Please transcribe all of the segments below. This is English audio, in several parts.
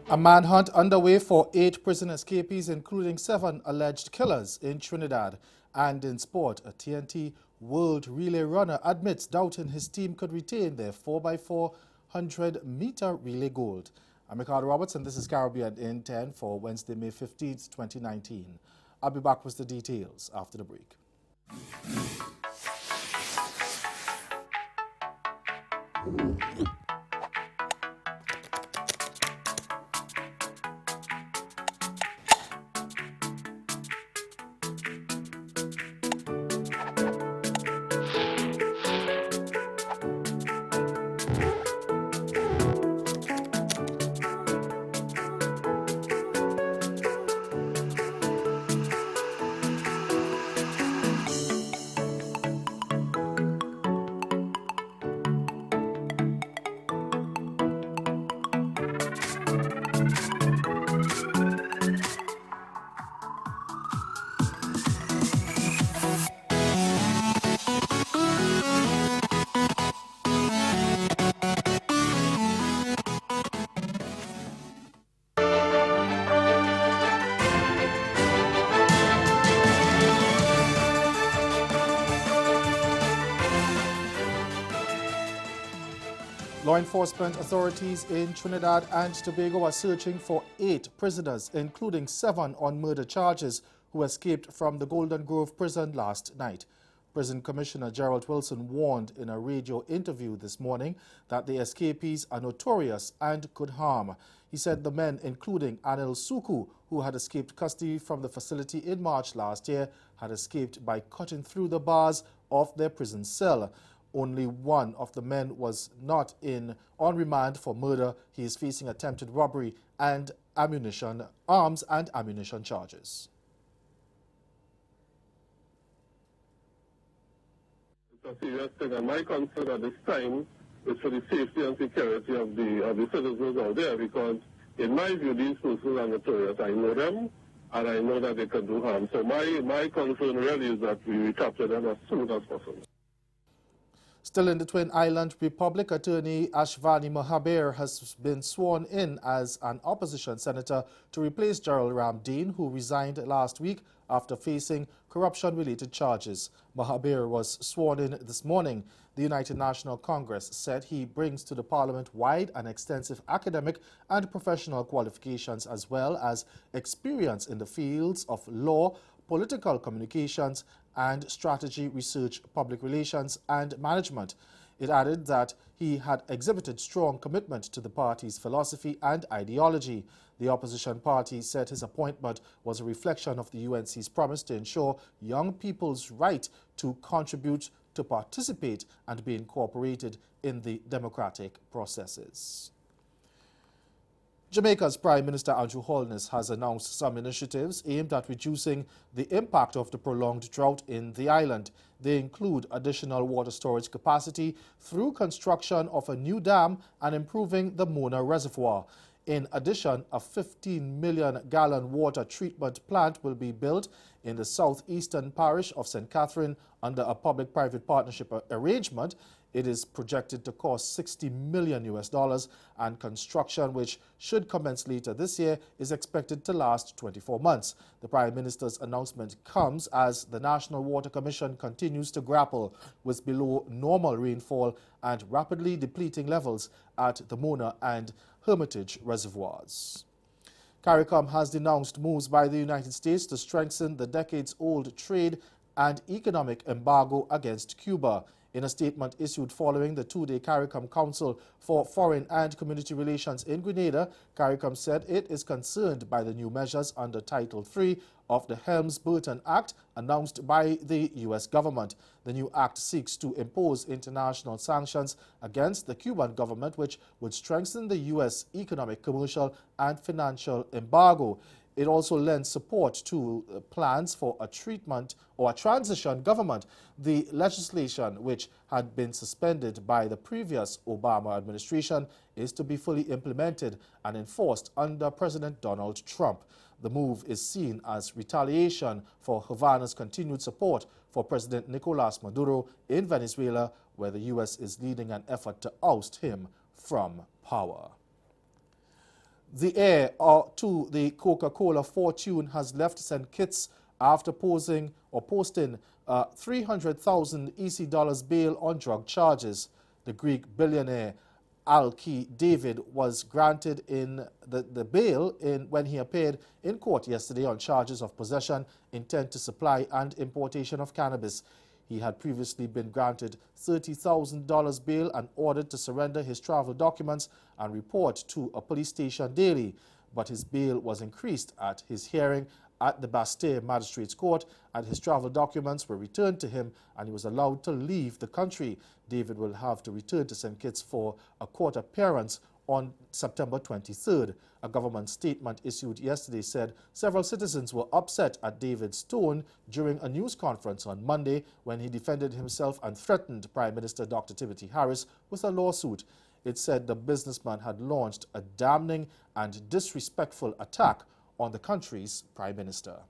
A manhunt underway for 8 prison escapees, including 7 alleged killers in Trinidad. And in sport, a TNT World Relay runner admits doubting his team could retain their 4x400 meter relay gold. I'm Ricardo Roberts, and this is Caribbean in 10 for Wednesday, May 15th, 2019. I'll be back with the details after the break. Law enforcement authorities in Trinidad and Tobago are searching for 8 prisoners, including 7 on murder charges, who escaped from the Golden Grove prison last night. Prison Commissioner Gerald Wilson warned in a radio interview this morning that the escapees are notorious and could harm. He said the men, including Anil Suku, who had escaped custody from the facility in March last year, had escaped by cutting through the bars of their prison cell. Only one of the men was not on remand for murder. He is facing attempted robbery and arms and ammunition charges. It's a serious thing, and my concern at this time is for the safety and security of the citizens out there, because in my view, these persons are notorious. I know them, and I know that they can do harm. So my concern really is that we capture them as soon as possible. Still in the Twin Island Republic, attorney Ashvani Mahabir has been sworn in as an opposition senator to replace Gerald Ramdeen, who resigned last week after facing corruption-related charges. Mahabir was sworn in this morning. The United National Congress said he brings to the parliament wide and extensive academic and professional qualifications, as well as experience in the fields of law, political communications, and strategy, research, public relations, and management. It added that he had exhibited strong commitment to the party's philosophy and ideology. The opposition party said his appointment was a reflection of the UNC's promise to ensure young people's right to contribute, to participate, and be incorporated in the democratic processes. Jamaica's Prime Minister Andrew Holness has announced some initiatives aimed at reducing the impact of the prolonged drought in the island. They include additional water storage capacity through construction of a new dam and improving the Mona Reservoir. In addition, a 15 million gallon water treatment plant will be built in the southeastern parish of St. Catherine under a public-private partnership arrangement. It is projected to cost $60 million, and construction, which should commence later this year, is expected to last 24 months. The Prime Minister's announcement comes as the National Water Commission continues to grapple with below normal rainfall and rapidly depleting levels at the Mona and Hermitage reservoirs. CARICOM has denounced moves by the United States to strengthen the decades-old trade and economic embargo against Cuba. In a statement issued following the 2-day CARICOM Council for Foreign and Community Relations in Grenada, CARICOM said it is concerned by the new measures under Title III of the Helms-Burton Act announced by the U.S. government. The new act seeks to impose international sanctions against the Cuban government, which would strengthen the U.S. economic, commercial, and financial embargo. It also lends support to plans for a transition government. The legislation, which had been suspended by the previous Obama administration, is to be fully implemented and enforced under President Donald Trump. The move is seen as retaliation for Havana's continued support for President Nicolas Maduro in Venezuela, where the U.S. is leading an effort to oust him from power. The heir to the Coca-Cola fortune has left St. Kitts after posting $300,000 EC bail on drug charges. The Greek billionaire Alki David was granted in the bail when he appeared in court yesterday on charges of possession, intent to supply, and importation of cannabis. He had previously been granted $30,000 bail and ordered to surrender his travel documents and report to a police station daily. But his bail was increased at his hearing at the Bastille Magistrates Court, and his travel documents were returned to him and he was allowed to leave the country. David will have to return to St. Kitts for a court appearance on September 23rd. A government statement issued yesterday said several citizens were upset at David's tone during a news conference on Monday when he defended himself and threatened Prime Minister Dr. Timothy Harris with a lawsuit. It said the businessman had launched a damning and disrespectful attack on the country's Prime Minister.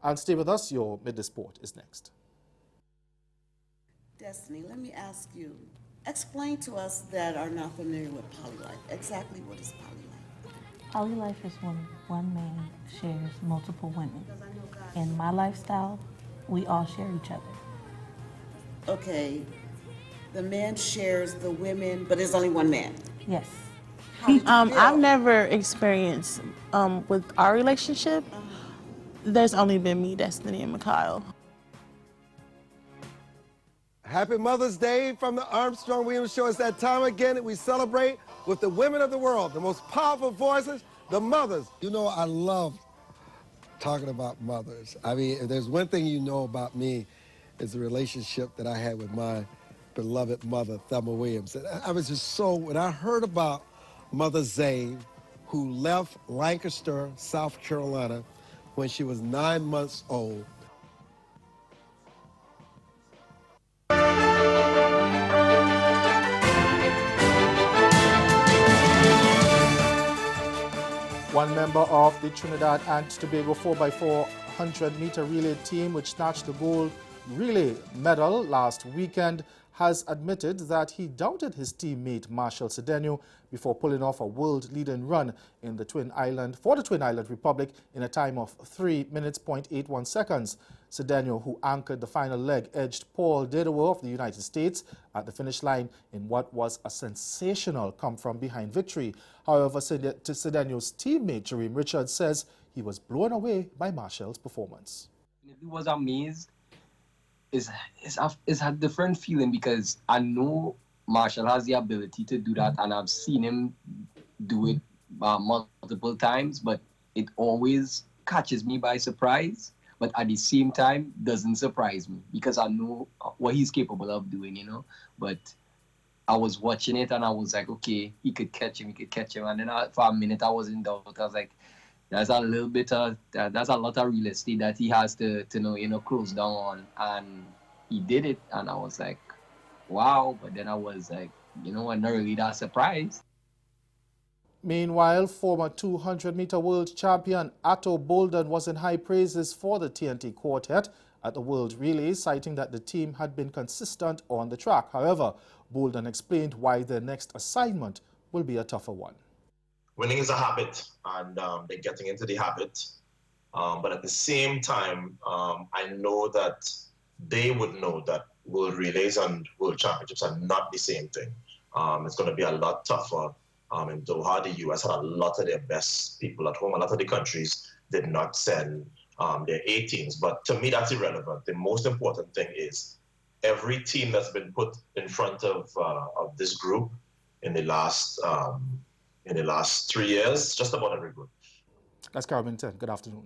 And stay with us, your Midday Sport is next. Destiny, let me ask you, explain to us that are not familiar with polylife. Exactly what is polylife? Polylife is when one man shares multiple women. In my lifestyle, we all share each other. Okay, the man shares the women, but there's only one man. Yes. How did you feel? I've never experienced with our relationship. There's only been me, Destiny, and Mikhail. Happy Mother's Day from the Armstrong Williams Show. It's that time again that we celebrate with the women of the world, the most powerful voices, the mothers. You know, I love talking about mothers. I mean, if there's one thing you know about me, it's the relationship that I had with my beloved mother, Thelma Williams. And I was just so, when I heard about Mother Zane, who left Lancaster, South Carolina, when she was 9 months old. One member of the Trinidad and Tobago 4x4 100-meter relay team, which snatched the gold relay medal last weekend, has admitted that he doubted his teammate Marshall Cedeno before pulling off a world-leading run in the Twin Island Republic in a time of 3 minutes, 0.81 seconds. Cedeno, who anchored the final leg, edged Paul Didewo of the United States at the finish line in what was a sensational come-from-behind victory. However, Cedeno's teammate Jereme Richards says he was blown away by Marshall's performance. He was amazed. It's a different feeling because I know Marshall has the ability to do that, and I've seen him do it multiple times, but it always catches me by surprise, but at the same time doesn't surprise me because I know what he's capable of doing, you know. But I was watching it and I was like, okay, he could catch him, and then for a minute I was in doubt. I was like, that's a lot of real estate that he has to close down on, and he did it, and I was like, wow. But then I was like, not really that surprised. Meanwhile, former 200-meter world champion Atto Bolden was in high praises for the TNT quartet at the World Relay, citing that the team had been consistent on the track. However, Bolden explained why their next assignment will be a tougher one. Winning is a habit, and they're getting into the habit. But at the same time, I know that they would know that World Relays and World Championships are not the same thing. It's going to be a lot tougher. In Doha, the U.S. had a lot of their best people at home. A lot of the countries did not send their A teams. But to me, that's irrelevant. The most important thing is every team that's been put in front of this group in the last 3 years, just about every group. That's CaribVision 10. Good afternoon.